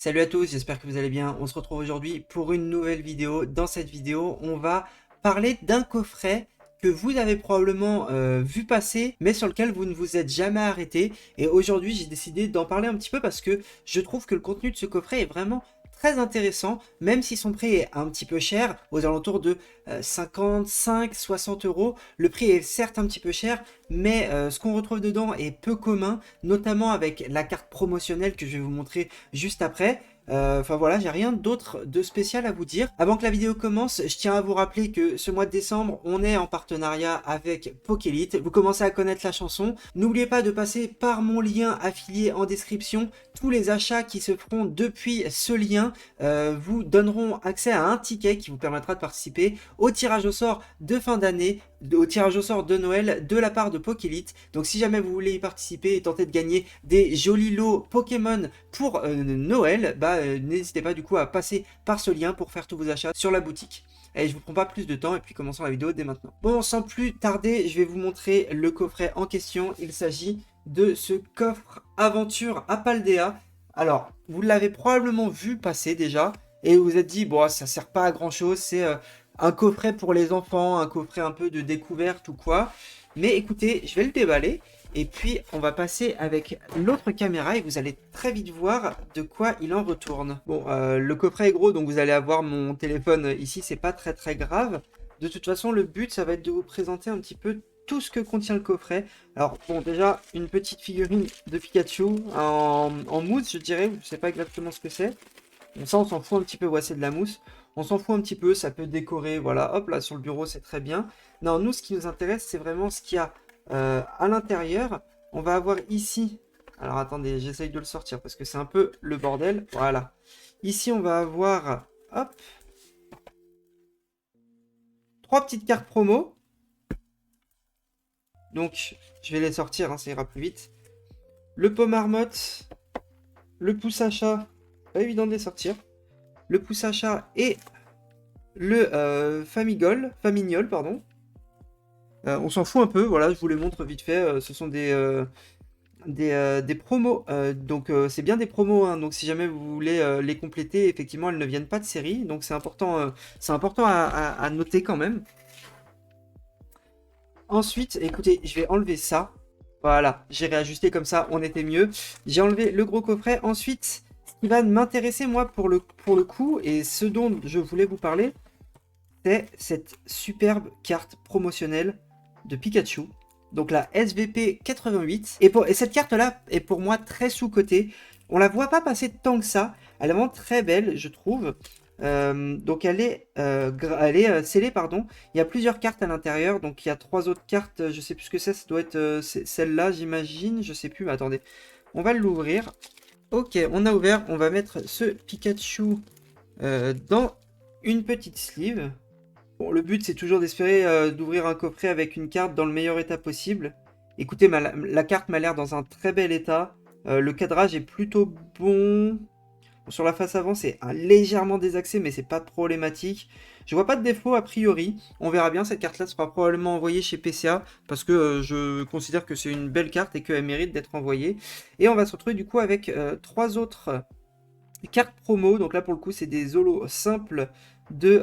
Salut à tous, j'espère que vous allez bien. On se retrouve aujourd'hui pour une nouvelle vidéo. Dans cette vidéo, on va parler d'un coffret que vous avez probablement vu passer, mais sur lequel vous ne vous êtes jamais arrêté. Et aujourd'hui, j'ai décidé d'en parler un petit peu parce que je trouve que le contenu de ce coffret est vraiment très intéressant, même si son prix est un petit peu cher, aux alentours de 55-60 euros. Le prix est certes un petit peu cher, mais ce qu'on retrouve dedans est peu commun, notamment avec la carte promotionnelle que je vais vous montrer juste après. Enfin voilà, j'ai rien d'autre de spécial à vous dire. Avant que la vidéo commence, je tiens à vous rappeler que ce mois de décembre, on est en partenariat avec Pokélite. Vous commencez à connaître la chanson. N'oubliez pas de passer par mon lien affilié en description. Tous les achats qui se feront depuis ce lien vous donneront accès à un ticket qui vous permettra de participer au tirage au sort de fin d'année, au tirage au sort de Noël de la part de Pokélite. Donc si jamais vous voulez y participer et tenter de gagner des jolis lots Pokémon pour Noël, n'hésitez pas du coup à passer par ce lien pour faire tous vos achats sur la boutique. Allez, je vous prends pas plus de temps et puis commençons la vidéo dès maintenant. Bon, sans plus tarder, je vais vous montrer le coffret en question. Il s'agit de ce coffre aventure à Paldea. Alors, vous l'avez probablement vu passer déjà et vous vous êtes dit, bon, ça sert pas à grand chose, c'est un coffret pour les enfants, un coffret un peu de découverte ou quoi. Mais écoutez, je vais le déballer. Et puis, on va passer avec l'autre caméra et vous allez très vite voir de quoi il en retourne. Bon, le coffret est gros, donc vous allez avoir mon téléphone ici, c'est pas très grave. De toute façon, le but, ça va être de vous présenter un petit peu tout ce que contient le coffret. Alors, bon, déjà, une petite figurine de Pikachu en mousse, je dirais. Je sais pas exactement ce que c'est. Bon, ça, on s'en fout un petit peu. Ouais, c'est de la mousse. On s'en fout un petit peu, ça peut décorer. Voilà, hop, là, sur le bureau, c'est très bien. Non, nous, ce qui nous intéresse, c'est vraiment ce qu'il y a à l'intérieur. On va avoir ici... Alors, attendez, j'essaye de le sortir parce que c'est un peu le bordel. Voilà. Ici, on va avoir... Hop. Trois petites cartes promo. Donc, je vais les sortir, hein, ça ira plus vite. Le pot marmotte. Le pouce à chat. Pas évident de les sortir. Le pouce à chat et le Famignol, pardon. On s'en fout un peu, voilà, je vous les montre vite fait. Ce sont des promos, donc c'est bien des promos, hein, donc si jamais vous voulez les compléter, effectivement, elles ne viennent pas de série, donc c'est important à noter quand même. Ensuite, écoutez, je vais enlever ça. Voilà, j'ai réajusté comme ça, on était mieux. J'ai enlevé le gros coffret. Ensuite, ce qui va m'intéresser, moi, pour le coup, et ce dont je voulais vous parler, c'est cette superbe carte promotionnelle de Pikachu. Donc la SVP 88. Et cette carte-là est pour moi très sous-cotée. On la voit pas passer tant que ça. Elle est vraiment très belle, je trouve. Donc elle est scellée, pardon. Il y a plusieurs cartes à l'intérieur. Donc il y a trois autres cartes. Je sais plus ce que c'est. Ça doit être celle-là, j'imagine. Je sais plus, mais attendez. On va l'ouvrir. Ok, on a ouvert. On va mettre ce Pikachu dans une petite sleeve. Bon, le but, c'est toujours d'espérer d'ouvrir un coffret avec une carte dans le meilleur état possible. Écoutez, la carte m'a l'air dans un très bel état. Le cadrage est plutôt bon. Sur la face avant, c'est légèrement désaxé, mais c'est pas problématique. Je vois pas de défaut a priori. On verra bien, cette carte-là sera probablement envoyée chez PCA, parce que je considère que c'est une belle carte et qu'elle mérite d'être envoyée. Et on va se retrouver du coup avec trois autres cartes promo. Donc là, pour le coup, c'est des holos simples de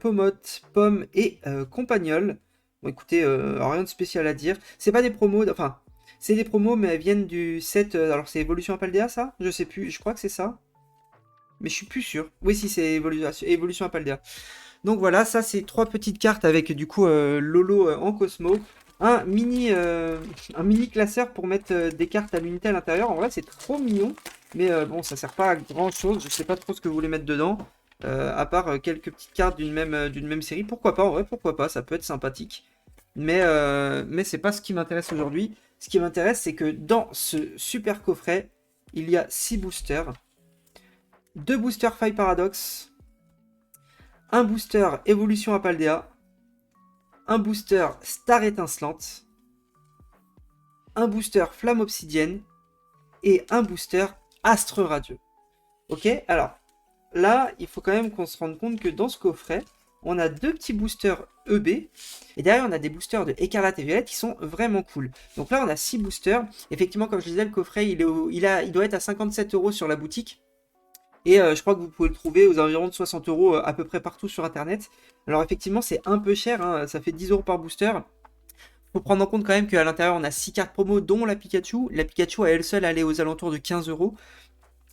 Pomote, Pomme et Compagnol. Bon, écoutez, rien de spécial à dire. C'est pas des promos, enfin, c'est des promos, mais elles viennent du set. Alors, c'est Evolution Paldea, ça? Je sais plus, je crois que c'est ça. Mais je suis plus sûr. Oui, si, c'est Evolution Paldea. Donc voilà, ça, c'est trois petites cartes avec du coup Lolo en Cosmo. Un mini classeur pour mettre des cartes à l'unité à l'intérieur. En vrai, c'est trop mignon. Mais bon, ça sert pas à grand chose. Je sais pas trop ce que vous voulez mettre dedans. À part quelques petites cartes d'une même série. Pourquoi pas, en vrai, pourquoi pas. Ça peut être sympathique. Mais c'est pas ce qui m'intéresse aujourd'hui. Ce qui m'intéresse, c'est que dans ce super coffret, il y a 6 boosters. 2 boosters Fire Paradox. Un booster Évolution à Paldea. Un booster Star Étincelante. Un booster Flamme Obsidienne. Et un booster Astre Radieux. Ok, alors là, il faut quand même qu'on se rende compte que dans ce coffret, on a deux petits boosters EB. Et derrière, on a des boosters de Écarlate et Violette qui sont vraiment cool. Donc là, on a 6 boosters. Effectivement, comme je disais, le coffret, il doit être à 57 € sur la boutique. Et je crois que vous pouvez le trouver aux environs de 60 euros à peu près partout sur internet. Alors effectivement c'est un peu cher, hein, ça fait 10 euros par booster. Faut prendre en compte quand même qu'à l'intérieur on a 6 cartes promo dont la Pikachu. La Pikachu à elle seule elle est aux alentours de 15 euros.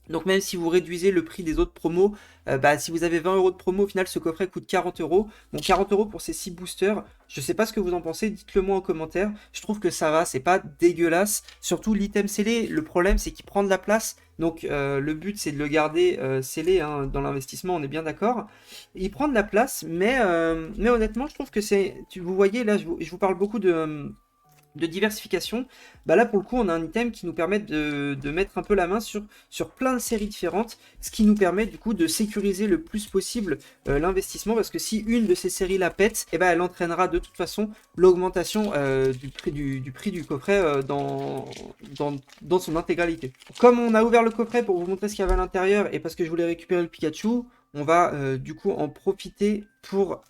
Donc même si vous réduisez le prix des autres promos, bah, si vous avez 20 euros de promo, au final ce coffret coûte 40 euros. Donc 40 euros pour ces 6 boosters. Je sais pas ce que vous en pensez, dites-le moi en commentaire. Je trouve que ça va, c'est pas dégueulasse. Surtout l'item scellé, le problème c'est qu'il prend de la place. Donc le but c'est de le garder scellé hein, dans l'investissement, on est bien d'accord. Il prend de la place, mais honnêtement je trouve que c'est... Vous voyez là, je vous parle beaucoup de diversification, bah là pour le coup on a un item qui nous permet de mettre un peu la main sur plein de séries différentes, ce qui nous permet du coup de sécuriser le plus possible l'investissement, parce que si une de ces séries la pète, et ben elle entraînera de toute façon l'augmentation du prix du coffret dans son intégralité. Comme on a ouvert le coffret pour vous montrer ce qu'il y avait à l'intérieur et parce que je voulais récupérer le Pikachu, on va du coup en profiter pour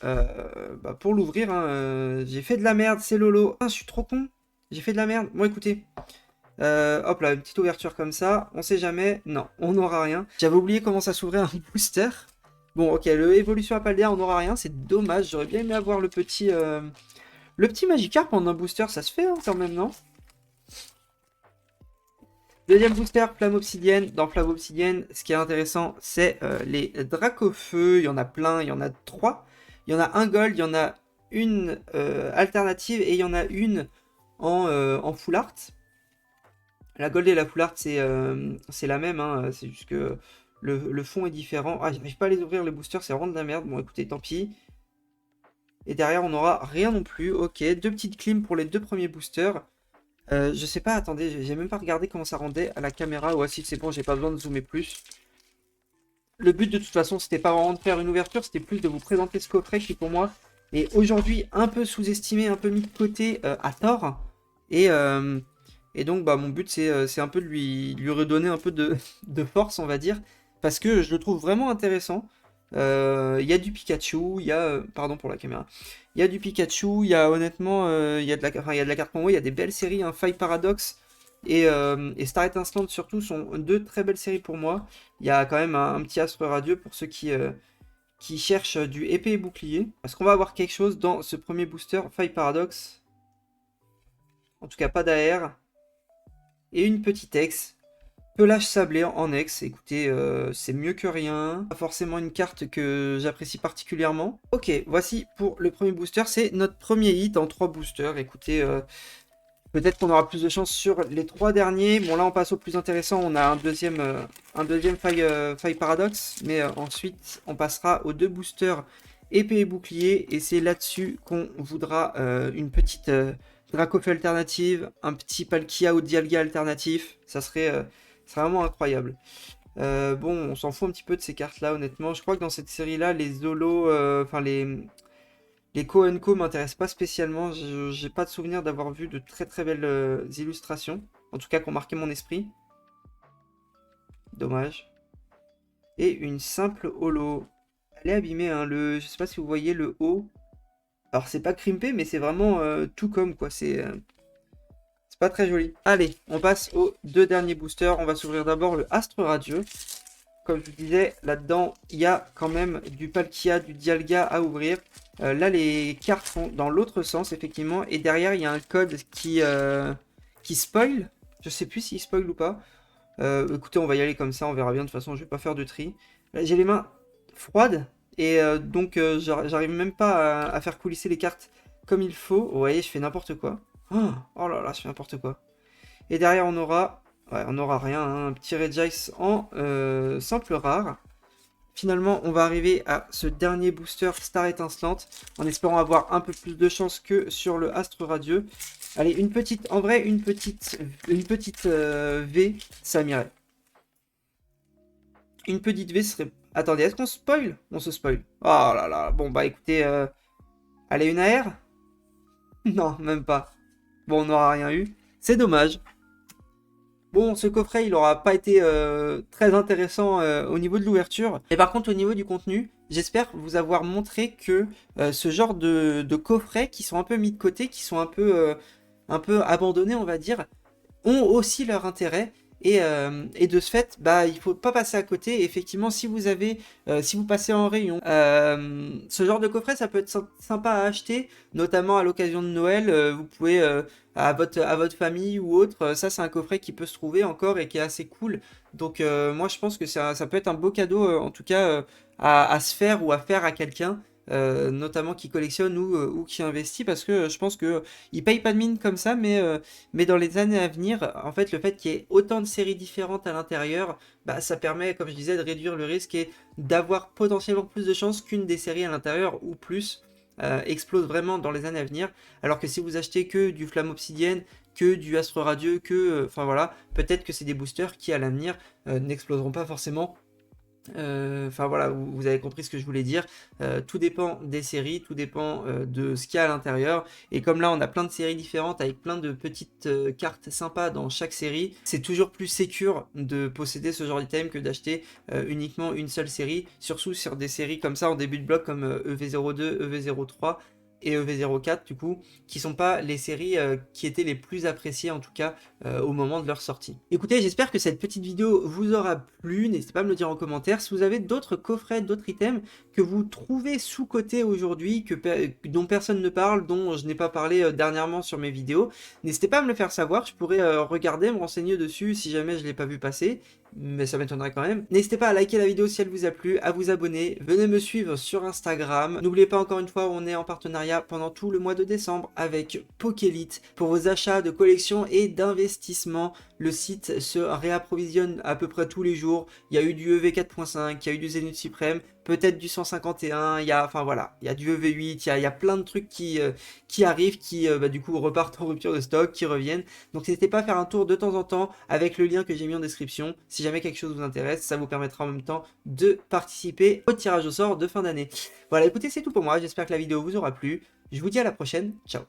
l'ouvrir. Hein. J'ai fait de la merde, c'est Lolo. Ah, je suis trop con. J'ai fait de la merde. Bon, écoutez. Hop là, une petite ouverture comme ça. On sait jamais. Non, on n'aura rien. J'avais oublié comment ça s'ouvrait un booster. Bon, ok, le évolution à Paldea, on n'aura rien. C'est dommage. J'aurais bien aimé avoir le petit Magikarp en un booster. Ça se fait hein, quand même, non? Deuxième booster, Flamme Obsidienne. Dans Flamme Obsidienne, ce qui est intéressant, c'est les Dracofeu. Il y en a plein, il y en a 3. Il y en a un gold, il y en a une alternative et il y en a une en full art. La gold et la full art, c'est la même. Hein, c'est juste que le fond est différent. Ah, j'arrive pas à les ouvrir, les boosters, c'est vraiment de la merde. Bon, écoutez, tant pis. Et derrière, on n'aura rien non plus. Ok, deux petites clims pour les deux premiers boosters. Je sais pas, attendez, j'ai même pas regardé comment ça rendait à la caméra. Ouais, si c'est bon, j'ai pas besoin de zoomer plus. Le but de toute façon, c'était pas vraiment de faire une ouverture, c'était plus de vous présenter ce coffret qui pour moi est aujourd'hui un peu sous-estimé, un peu mis de côté à tort. Et donc bah, mon but c'est un peu de lui redonner un peu de force, on va dire, parce que je le trouve vraiment intéressant. Il y a du Pikachu, il y a... pardon pour la caméra. Il y a du Pikachu, il y a honnêtement... il y a de la, enfin, il y a de la carte combo, il y a des belles séries, hein, Five Paradox et Starlight Instant surtout sont deux très belles séries pour moi. Il y a quand même un petit astre radieux pour ceux qui cherchent du épée et bouclier. Est-ce qu'on va avoir quelque chose dans ce premier booster Five Paradox? En tout cas pas d'AR. Et une petite ex. Pelage sablé en ex, écoutez, c'est mieux que rien. Pas forcément une carte que j'apprécie particulièrement. Ok, voici pour le premier booster. C'est notre premier hit en 3 boosters. Écoutez, peut-être qu'on aura plus de chance sur les 3 derniers. Bon, là, on passe au plus intéressant. On a un deuxième faille paradoxe. Mais ensuite, on passera aux 2 boosters épée et bouclier. Et c'est là-dessus qu'on voudra une petite Dracofeu alternative, un petit Palkia ou Dialga alternatif. Ça serait... c'est vraiment incroyable. Bon, on s'en fout un petit peu de ces cartes-là, honnêtement. Je crois que dans cette série-là, les Zolo, enfin les Co Co m'intéressent pas spécialement. J'ai pas de souvenir d'avoir vu de très très belles illustrations. En tout cas, qui ont marqué mon esprit. Dommage. Et une simple holo. Elle est abîmée, hein. Je sais pas si vous voyez le haut. Alors, c'est pas crimpé, mais c'est vraiment tout comme, quoi. C'est pas très joli. Allez, on passe aux 2 derniers boosters. On va s'ouvrir d'abord le Astre Radieux. Comme je vous disais, là-dedans, il y a quand même du Palkia, du Dialga à ouvrir. Là, les cartes sont dans l'autre sens, effectivement. Et derrière, il y a un code qui spoil. Je sais plus s'il spoil ou pas. Écoutez, on va y aller comme ça, on verra bien. De toute façon, je vais pas faire de tri. Là, j'ai les mains froides. Et donc, j'arrive même pas à faire coulisser les cartes comme il faut. Vous voyez, je fais n'importe quoi. Oh là là, je fais n'importe quoi. Et derrière, on aura... Ouais, on n'aura rien, hein, un petit Regice en simple rare. Finalement, on va arriver à ce dernier booster Star Étincelante, en espérant avoir un peu plus de chance que sur le Astre Radieux. Allez, une petite, en vrai, une petite V, ça m'irait. Une petite V serait... Attendez, est-ce qu'on spoil? On se spoil. Oh là là, bon bah écoutez, allez, une AR? Non, même pas. Bon, on n'aura rien eu. C'est dommage. Bon, ce coffret, il n'aura pas été très intéressant au niveau de l'ouverture. Et par contre, au niveau du contenu, j'espère vous avoir montré que ce genre de coffrets qui sont un peu mis de côté, qui sont un peu abandonnés, on va dire, ont aussi leur intérêt. et de ce fait, bah, il faut pas passer à côté. Effectivement, si vous avez, si vous passez en rayon, ce genre de coffret, ça peut être sympa à acheter, notamment à l'occasion de Noël. Vous pouvez, à votre famille ou autre, ça c'est un coffret qui peut se trouver encore et qui est assez cool. Donc moi je pense que ça peut être un beau cadeau, en tout cas à se faire ou à faire à quelqu'un. Notamment qui collectionne ou qui investit parce que je pense que il paye pas de mine comme ça mais dans les années à venir en fait le fait qu'il y ait autant de séries différentes à l'intérieur bah, ça permet comme je disais de réduire le risque et d'avoir potentiellement plus de chances qu'une des séries à l'intérieur ou plus explose vraiment dans les années à venir alors que si vous achetez que du Flamme Obsidienne que du Astre Radieux que enfin voilà peut-être que c'est des boosters qui à l'avenir n'exploseront pas forcément. Enfin voilà, vous avez compris ce que je voulais dire. Tout dépend des séries, tout dépend de ce qu'il y a à l'intérieur. Et comme là, on a plein de séries différentes avec plein de petites cartes sympas dans chaque série, c'est toujours plus sécure de posséder ce genre d'item que d'acheter uniquement une seule série. Surtout sur des séries comme ça en début de bloc comme EV02, EV03 et EV04 du coup, qui sont pas les séries qui étaient les plus appréciées en tout cas au moment de leur sortie. Écoutez, j'espère que cette petite vidéo vous aura plu, n'hésitez pas à me le dire en commentaire. Si vous avez d'autres coffrets, d'autres items que vous trouvez sous-cotés aujourd'hui, dont personne ne parle, dont je n'ai pas parlé dernièrement sur mes vidéos, n'hésitez pas à me le faire savoir, je pourrais regarder, me renseigner dessus si jamais je ne l'ai pas vu passer. Mais ça m'étonnerait quand même. N'hésitez pas à liker la vidéo si elle vous a plu, à vous abonner, venez me suivre sur Instagram. N'oubliez pas encore une fois, on est en partenariat pendant tout le mois de décembre avec Pokélite pour vos achats de collection et d'investissement. Le site se réapprovisionne à peu près tous les jours. Il y a eu du EV 4.5, il y a eu du Zénith Suprême, peut-être du 151, il y a, enfin voilà, il y a du EV8, il y a plein de trucs qui arrivent, qui bah, du coup repartent en rupture de stock, qui reviennent. Donc n'hésitez pas à faire un tour de temps en temps avec le lien que j'ai mis en description. Si jamais quelque chose vous intéresse, ça vous permettra en même temps de participer au tirage au sort de fin d'année. Voilà, écoutez, c'est tout pour moi. J'espère que la vidéo vous aura plu. Je vous dis à la prochaine. Ciao.